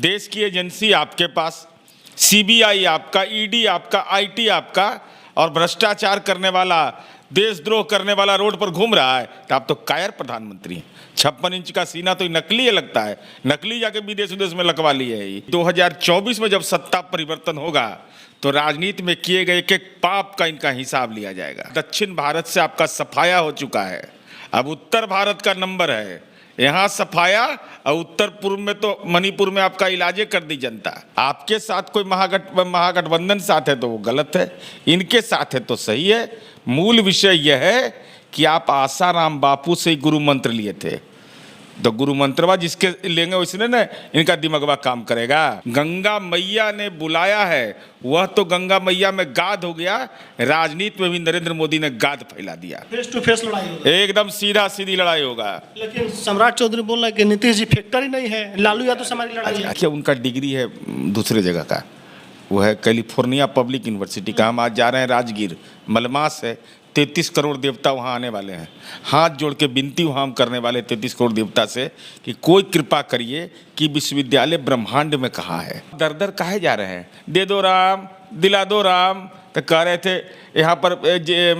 देश की एजेंसी आपके पास, सीबीआई आपका, ईडी आपका, आईटी आपका, और भ्रष्टाचार करने वाला, देशद्रोह करने वाला रोड पर घूम रहा है, तो आप तो कायर प्रधानमंत्री हैं। 56 इंच का सीना तो नकली है, लगता है नकली, जाके विदेश विदेश में लगवा लिए है। 2024 में जब सत्ता परिवर्तन होगा तो राजनीति में किए गए एक एक पाप का इनका हिसाब लिया जाएगा। दक्षिण भारत से आपका सफाया हो चुका है, अब उत्तर भारत का नंबर है। यहाँ सफाया, और उत्तर पूर्व में तो मणिपुर में आपका इलाजे कर दी जनता। आपके साथ कोई महागठबंधन साथ है तो वो गलत है, इनके साथ है तो सही है। मूल विषय यह है कि आप आसाराम बापू से गुरु मंत्र लिए थे, तो गुरु मंत्रवा जिसके लेंगे उसने ना इनका दिमागवा काम करेगा। गंगा मैया ने बुलाया है, वह तो गंगा मैया में गाद हो गया, राजनीति में भी नरेंद्र मोदी ने गाद फैला दिया। फेस टू फेस लड़ाई होगा, एकदम सीधा सीधी लड़ाई होगा। लेकिन सम्राट चौधरी बोल रहा है कि नीतीश जी फैक्टर ही नहीं है, लालू यादव से हमारी लड़ाई है। देखिए, उनका डिग्री है दूसरे जगह का, वो है कैलिफोर्निया पब्लिक यूनिवर्सिटी का। हम आज जा रहे हैं राजगीर, मलमास है, 33 करोड़ देवता वहाँ आने वाले हैं। हाथ जोड़ के विनती वहाँ हम करने वाले 33 करोड़ देवता से कि कोई कृपा करिए कि विश्वविद्यालय ब्रह्मांड में कहाँ है। दर दर काहे जा रहे हैं, दे दो राम, दिला दो राम। तो कह रहे थे यहाँ पर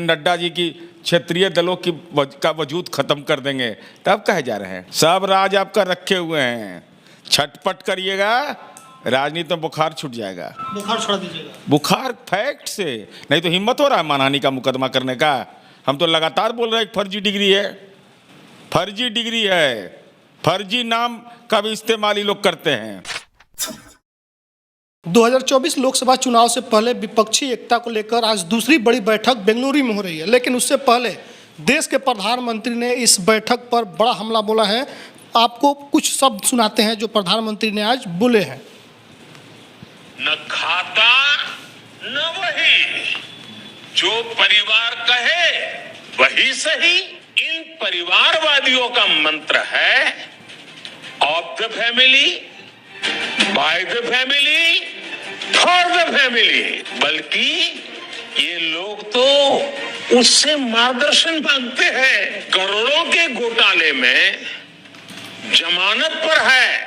नड्डा जी की क्षेत्रीय दलों का वजूद खत्म कर देंगे, तब कहे जा रहे हैं। सब राज आपका रखे हुए हैं, छटपट करिएगा, राजनीति में बुखार छूट जाएगा। बुखार छोड़ा दीजिएगा, बुखार फैक्ट से, नहीं तो हिम्मत हो रहा है मानहानि का मुकदमा करने का। हम तो लगातार बोल रहे हैं फर्जी डिग्री है, फर्जी डिग्री है, फर्जी नाम का भी इस्तेमाल ये लोग करते हैं। 2024 लोकसभा चुनाव से पहले विपक्षी एकता को लेकर आज दूसरी बड़ी बैठक बेंगलुरु में हो रही है, लेकिन उससे पहले देश के प्रधानमंत्री ने इस बैठक पर बड़ा हमला बोला है। आपको कुछ शब्द सुनाते हैं जो प्रधानमंत्री ने आज बोले हैं। न खाता न वही, जो परिवार कहे वही सही। इन परिवारवादियों का मंत्र है of the family, by the family, for the family. बल्कि ये लोग तो उससे मार्गदर्शन मांगते हैं। करोड़ों के घोटाले में जमानत पर है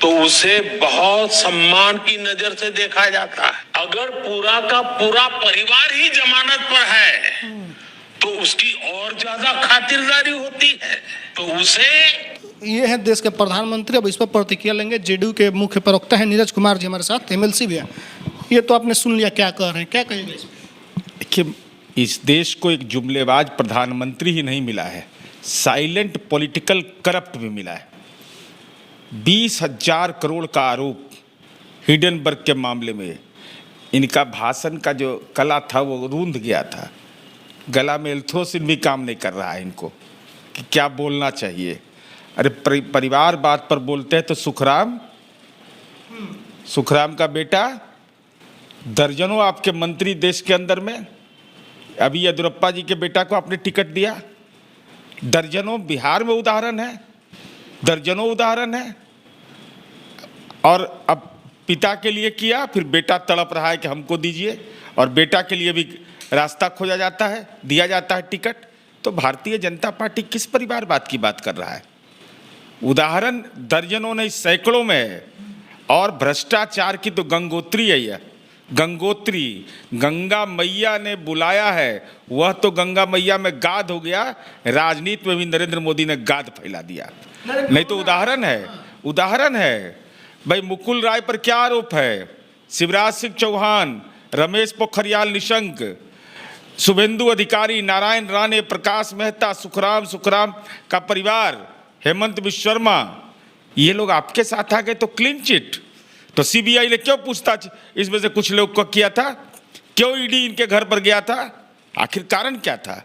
तो उसे बहुत सम्मान की नजर से देखा जाता है। अगर पूरा का पूरा परिवार ही जमानत पर है तो उसकी और ज्यादा खातिरदारी होती है, तो उसे। ये है देश के प्रधानमंत्री। अब इस पर प्रतिक्रिया लेंगे। जेडीयू के मुख्य प्रवक्ता हैं नीरज कुमार जी हमारे साथ, एमएलसी भी है। ये तो आपने सुन लिया क्या कह रहे हैं, क्या कहेंगे इस पर? देखिए, इस देश को एक जुमलेबाज प्रधानमंत्री ही नहीं मिला है, साइलेंट पॉलिटिकल करप्ट भी मिला है। 20,000 करोड़ का आरोप हिडनबर्ग के मामले में। इनका भाषण का जो कला था वो रूंध गया था, गला में एल्थ्रोसिन भी काम नहीं कर रहा है इनको कि क्या बोलना चाहिए। अरे परिवार बात पर बोलते हैं तो सुखराम का बेटा, दर्जनों आपके मंत्री देश के अंदर में, अभी येदियुरप्पा जी के बेटा को आपने टिकट दिया, दर्जनों बिहार में उदाहरण है, दर्जनों उदाहरण है। और अब पिता के लिए किया, फिर बेटा तड़प रहा है कि हमको दीजिए, और बेटा के लिए भी रास्ता खोजा जाता है, दिया जाता है टिकट। तो भारतीय जनता पार्टी किस परिवारवाद की बात कर रहा है? उदाहरण दर्जनों नहीं सैकड़ों में है। और भ्रष्टाचार की तो गंगोत्री है यह, गंगोत्री। गंगा मैया ने बुलाया है, वह तो गंगा मैया में गाद हो गया, राजनीति में भी नरेंद्र मोदी ने गाद फैला दिया। नहीं तो उदाहरण है भाई। मुकुल राय पर क्या आरोप है? शिवराज सिंह चौहान, रमेश पोखरियाल निशंक, शुभेंदु अधिकारी, नारायण राणे, प्रकाश मेहता, सुखराम का परिवार, हेमंत विश्वकर्मा, ये लोग आपके साथ आ गए तो क्लीन चिट। तो सीबीआई ने क्यों पूछताछ इसमें से कुछ लोग को किया था? क्यों ईडी इनके घर पर गया था? आखिर कारण क्या था?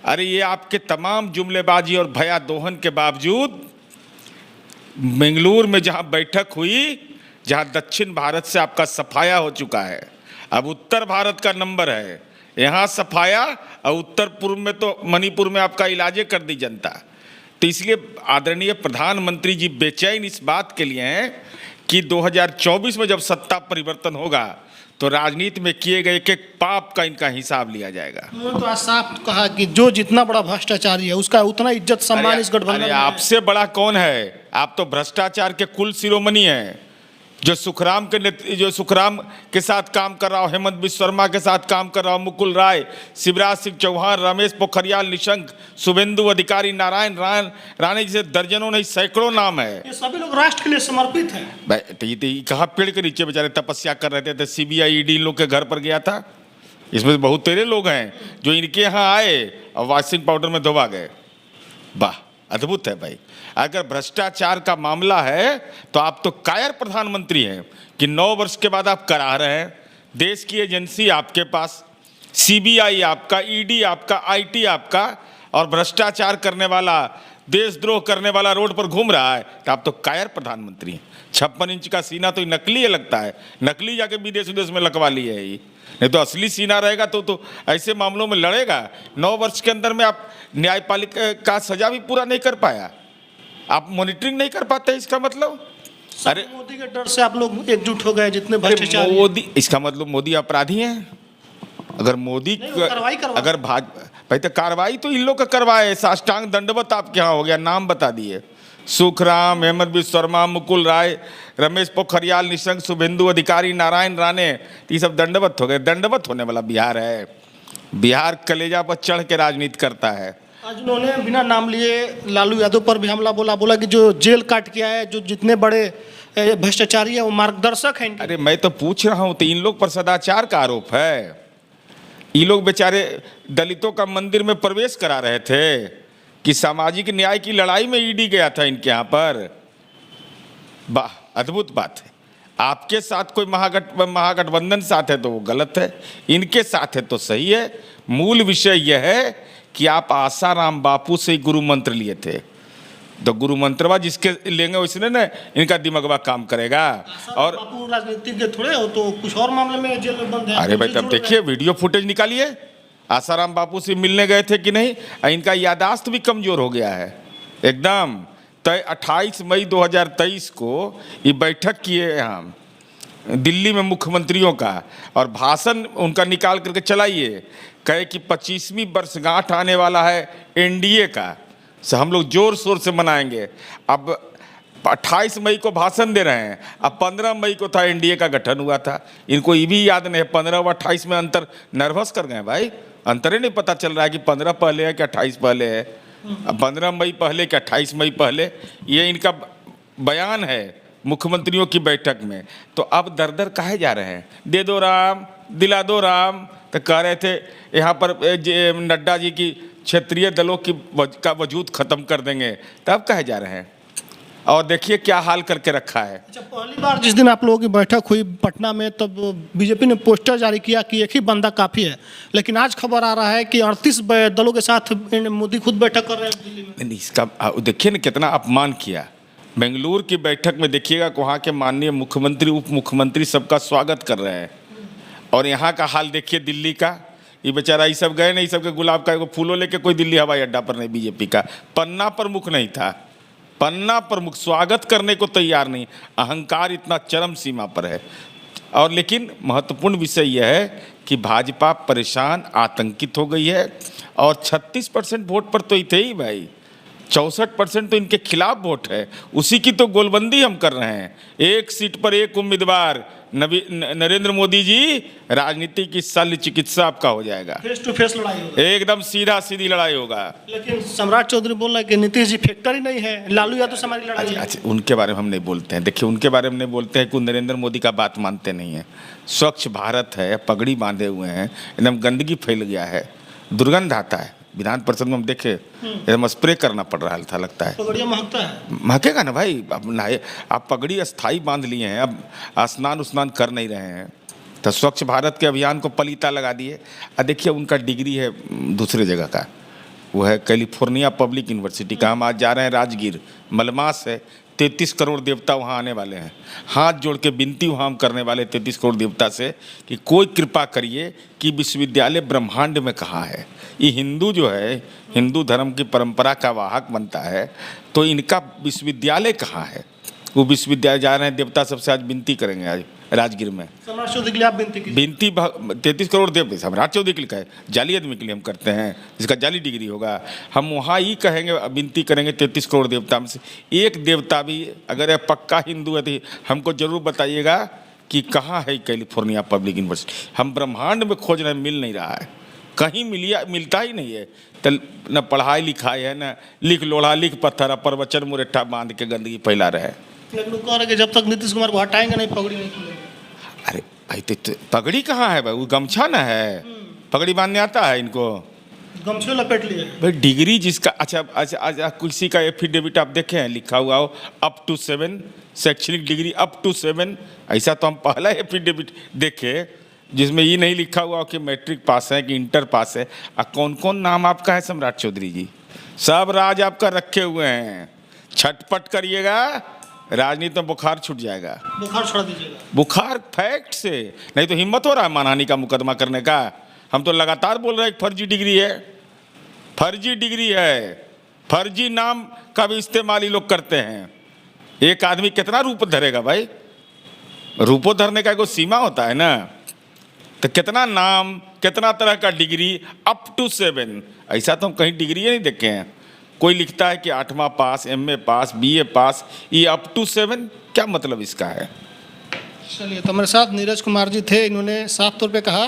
अरे ये आपके तमाम जुमलेबाजी और भया दोहन के बावजूद बेंगलुरु में जहां बैठक हुई, जहां दक्षिण भारत से आपका सफाया हो चुका है, अब उत्तर भारत का नंबर है। यहाँ सफाया, और उत्तर पूर्व में तो मणिपुर में आपका इलाजे कर दी जनता। तो इसलिए आदरणीय प्रधानमंत्री जी बेचैन इस बात के लिए हैं कि 2024 में जब सत्ता परिवर्तन होगा तो राजनीति में किए गए एक पाप का इनका हिसाब लिया जाएगा। उन्होंने तो आज साफ कहा कि जो जितना बड़ा भ्रष्टाचारी है उसका उतना इज्जत सम्मान इस गठबंधन में अरे है। आपसे बड़ा कौन है? आप तो भ्रष्टाचार के कुल शिरोमणि हैं। जो सुखराम के साथ काम कर रहा हो, हेमंत बिश्व शर्मा के साथ काम कर रहा हो, मुकुल राय, शिवराज सिंह चौहान, रमेश पोखरियाल निशंक, शुभेंदु अधिकारी, नारायण राणे जैसे दर्जनों नहीं सैकड़ों नाम है। ये सभी लोग राष्ट्र के लिए समर्पित हैं। तो ये कहा पेड़ के नीचे बेचारे तपस्या कर रहे थे, सीबीआई ईडी इन लोग के घर पर गया था। इसमें बहुत तेरे लोग हैं जो इनके यहाँ आए और वॉशिंग पाउडर में धोवा गए। वाह, अद्भुत है भाई। अगर भ्रष्टाचार का मामला है तो आप तो कायर प्रधानमंत्री हैं कि 9 वर्ष के बाद आप करा रहे हैं। देश की एजेंसी आपके पास, सीबीआई आपका, ईडी आपका, आईटी आपका, और भ्रष्टाचार करने वाला, देशद्रोह करने वाला रोड पर घूम रहा है तो आप तो कायर प्रधानमंत्री हैं। 56 इंच का सीना तो नकली है, लगता है नकली जाके विदेश में लगवा ली है ये, नहीं तो असली सीना रहेगा तो ऐसे मामलों में लड़ेगा। 9 वर्ष के अंदर में आप न्यायपालिका का सजा भी पूरा नहीं कर पाया, आप मॉनिटरिंग नहीं कर पाते, इसका मतलब अरे मोदी के डर से आप लोग एकजुट हो गए जितने भ्रष्टाचार। मोदी, इसका मतलब मोदी अपराधी हैं। अगर मोदी अगर भाई तो कार्रवाई तो इन लोग का करवाए, साष्टांग दंडवत आपके यहाँ हो गया, नाम बता दिए, सुखराम, हेमंत बिश्व शर्मा, मुकुल राय, रमेश पोखरियाल निशंक, शुभेंदु अधिकारी, नारायण राणे, ये सब दंडवत हो गए। दंडवत होने वाला बिहार है। बिहार कलेजा पर चढ़ के राजनीति करता है। आज उन्होंने बिना नाम लिए लालू यादव पर भी हमला बोला कि जो जेल काट के आए, जो जितने बड़े भ्रष्टाचारी है वो मार्गदर्शक हैं। अरे मैं तो पूछ रहा हूँ, तो इन लोग पर सदाचार का आरोप है। ये लोग बेचारे दलितों का मंदिर में प्रवेश करा रहे थे कि सामाजिक न्याय की लड़ाई में ईडी गया था इनके यहाँ पर। वाह, अद्भुत बात है। आपके साथ कोई महागठबंधन साथ है तो वो गलत है, इनके साथ है तो सही है। मूल विषय यह है कि आप आसाराम बापू से गुरु मंत्र लिए थे, तो गुरु मंत्रवा जिसके लेंगे उसने ना इनका दिमागवा काम करेगा। और बापू राजनीतिज्ञ थोड़े हो तो कुछ और मामले में जेल में बंद है। अरे भाई तब देखिए, वीडियो फुटेज निकालिए, आसाराम बापू से मिलने गए थे कि नहीं। इनका यादाश्त भी कमजोर हो गया है एकदम। तो 28 मई 2023 को ये बैठक किए यहाँ दिल्ली में मुख्यमंत्रियों का, और भाषण उनका निकाल करके चलाइए, कहे कि 25वीं वर्षगांठ आने वाला है एनडीए का, से हम लोग जोर शोर से मनाएंगे। अब 28 मई को भाषण दे रहे हैं, अब 15 मई को था एनडीए का गठन हुआ था। इनको ये भी याद नहीं है, 15 और 28 में अंतर, नर्वस कर गए भाई। अंतर ही नहीं पता चल रहा है कि 15 पहले है कि 28 पहले है, अब 15 मई पहले कि 28 मई पहले। ये इनका बयान है मुख्यमंत्रियों की बैठक में। तो अब दर दर काहे जा रहे हैं, दे दो राम, दिला दो राम। तो कह रहे थे यहाँ पर नड्डा जी की क्षेत्रीय दलों का वजूद खत्म कर देंगे, तब कहे जा रहे हैं। और देखिए क्या हाल करके रखा है। अच्छा, पहली बार जिस दिन आप लोगों की बैठक हुई पटना में, तब बीजेपी ने पोस्टर जारी किया कि एक ही बंदा काफ़ी है, लेकिन आज खबर आ रहा है कि 38 दलों के साथ मोदी खुद बैठक कर रहे हैं दिल्ली में। इसका देखिए ना कितना अपमान किया। बेंगलुरु की बैठक में देखिएगा कि वहाँ के माननीय मुख्यमंत्री, उप मुख्यमंत्री सबका स्वागत कर रहे हैं, और यहाँ का हाल देखिए दिल्ली का। ये बेचारा ये सब गए नहीं, सबके गुलाब का फूलों लेके कोई दिल्ली हवाई अड्डा पर नहीं, बीजेपी का पन्ना प्रमुख नहीं था, पन्ना प्रमुख स्वागत करने को तैयार नहीं। अहंकार इतना चरम सीमा पर है। और लेकिन महत्वपूर्ण विषय यह है कि भाजपा परेशान, आतंकित हो गई है, और 36% वोट पर तो ही थे ही भाई, 64% तो इनके खिलाफ वोट है। उसी की तो गोलबंदी हम कर रहे हैं। एक सीट पर एक उम्मीदवार, नरेंद्र मोदी जी, राजनीति की शल्य चिकित्सा आपका हो जाएगा। फेस टू फेस लड़ाई होगा, एकदम सीधा सीधी लड़ाई होगा। लेकिन सम्राट चौधरी बोल रहा है कि नीतीश जी फैक्टर ही नहीं है, लालू यादव से हमारी लड़ाई है। अच्छा, उनके बारे में हम नहीं बोलते हैं। देखिए, उनके बारे में नहीं बोलते हैं कि नरेंद्र मोदी का बात मानते नहीं है। स्वच्छ भारत है, पगड़ी बांधे हुए हैं, एकदम गंदगी फैल गया है, दुर्गंध आता है। विधान परिषद में हम देखे एकदम स्प्रे करना पड़ रहा था, लगता है पगड़ियाँ महकता है। महकेगा ना भाई। अब नहाए, आप पगड़ी अस्थाई बांध लिए हैं, अब स्नान उस्नान कर नहीं रहे हैं, तो स्वच्छ भारत के अभियान को पलीता लगा दिए। अब देखिए, उनका डिग्री है दूसरे जगह का, वो है कैलिफोर्निया पब्लिक यूनिवर्सिटी का। हम आज जा रहे हैं राजगीर, मलमास है, 33 करोड़ देवता वहाँ आने वाले हैं। हाथ जोड़ के विनती वहाँ हम करने वाले 33 करोड़ देवता से कि कोई कृपा करिए कि विश्वविद्यालय ब्रह्मांड में कहाँ है। ये हिंदू जो है, हिंदू धर्म की परंपरा का वाहक बनता है, तो इनका विश्वविद्यालय कहाँ है, वो विश्वविद्यालय जा रहे हैं, देवता सबसे आज विनती करेंगे आज राजगीर में। सम्राट चौधरी के लिए आप विनती कीजिए। विनती 33 करोड़ देव सम्राट चौधरी के लिए कहे, जाली आदमी के लिए हम करते हैं, जिसका जाली डिग्री होगा। हम वहाँ ही कहेंगे, विनती करेंगे 33 करोड़ देवता में से एक देवता भी अगर यह पक्का हिंदू है तो हमको जरूर बताइएगा कि कहाँ है कैलिफोर्निया पब्लिक यूनिवर्सिटी। हम ब्रह्मांड में खोज रहे हैं, मिल नहीं रहा है, कहीं मिलता ही नहीं है। तो न पढ़ाई लिखाई है, न लिख लोढ़ा लिख पत्थर, प्रवचन मुरेठा बांध के गंदगी फैला रहे। लेकिन वो कह रहे कि जब तक नीतीश कुमार को हटाएंगे नहीं, पगड़ी नहीं खुलेगी। अरे भाई तो पगड़ी कहाँ है भाई, वो गमछा ना है, पगड़ी बांधने आता है इनको, गमछे लपेट लिए भाई। डिग्री जिसका अच्छा किसी का एफिडेविट आप देखे हैं लिखा हुआ हो अप टू 7 शैक्षणिक डिग्री अप टू 7, ऐसा तो हम पहला एफिडेविट देखे जिसमें ये नहीं लिखा हुआ हो कि मैट्रिक पास है कि इंटर पास है। कौन कौन नाम आपका है सम्राट चौधरी जी, सब राज आपका रखे हुए हैं। छटपट करिएगा, राजनीति में बुखार छूट जाएगा। बुखार छोड़ दीजिएगा, बुखार फैक्ट से, नहीं तो हिम्मत हो रहा है मानहानि का मुकदमा करने का। हम तो लगातार बोल रहे हैं फर्जी डिग्री है, फर्जी डिग्री है, फर्जी नाम का भी इस्तेमाल ही लोग करते हैं। एक आदमी कितना रूप धरेगा भाई, रूपो धरने का कोई सीमा होता है ना। तो कितना नाम, कितना तरह का डिग्री अप टू 7, ऐसा तो हम कहीं डिग्री नहीं देखे हैं। कोई लिखता है कि 8वां पास, MA पास, BA पास, ये अप टू 7 क्या मतलब इसका है। चलिए, तो हमारे साथ नीरज कुमार जी थे। इन्होंने साफ तौर पे कहा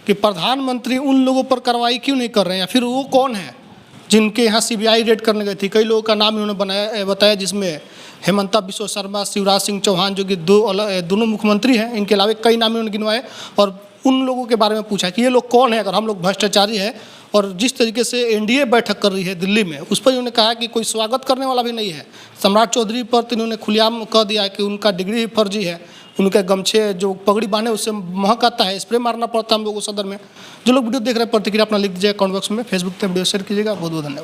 कि प्रधानमंत्री उन लोगों पर कार्रवाई क्यों नहीं कर रहे हैं, या फिर वो कौन है जिनके यहाँ CBI रेड करने गई थी। कई लोगों का नाम इन्होंने बताया, जिसमें हेमंता बिश्व शर्मा, शिवराज सिंह चौहान जो कि दोनों मुख्यमंत्री हैं, इनके अलावा कई नाम इन्होंने गिनवाए और उन लोगों के बारे में पूछा कि ये लोग कौन है, अगर हम लोग भ्रष्टाचारी है। और जिस तरीके से NDA बैठक कर रही है दिल्ली में, उस पर इन्होंने कहा कि कोई स्वागत करने वाला भी नहीं है। सम्राट चौधरी पर तो इन्होंने खुलेआम कह दिया कि उनका डिग्री फर्जी है, उनके गमछे जो पगड़ी बांधे उससे महक आता है, स्प्रे मारना पड़ता है हम लोगों को सदन में। जो लोग वीडियो देख रहे हैं प्रतिक्रिया अपना लिख दीजिएगा कमेंट बॉक्स में, फेसबुक पर वीडियो शेयर कीजिएगा। बहुत बहुत धन्यवाद।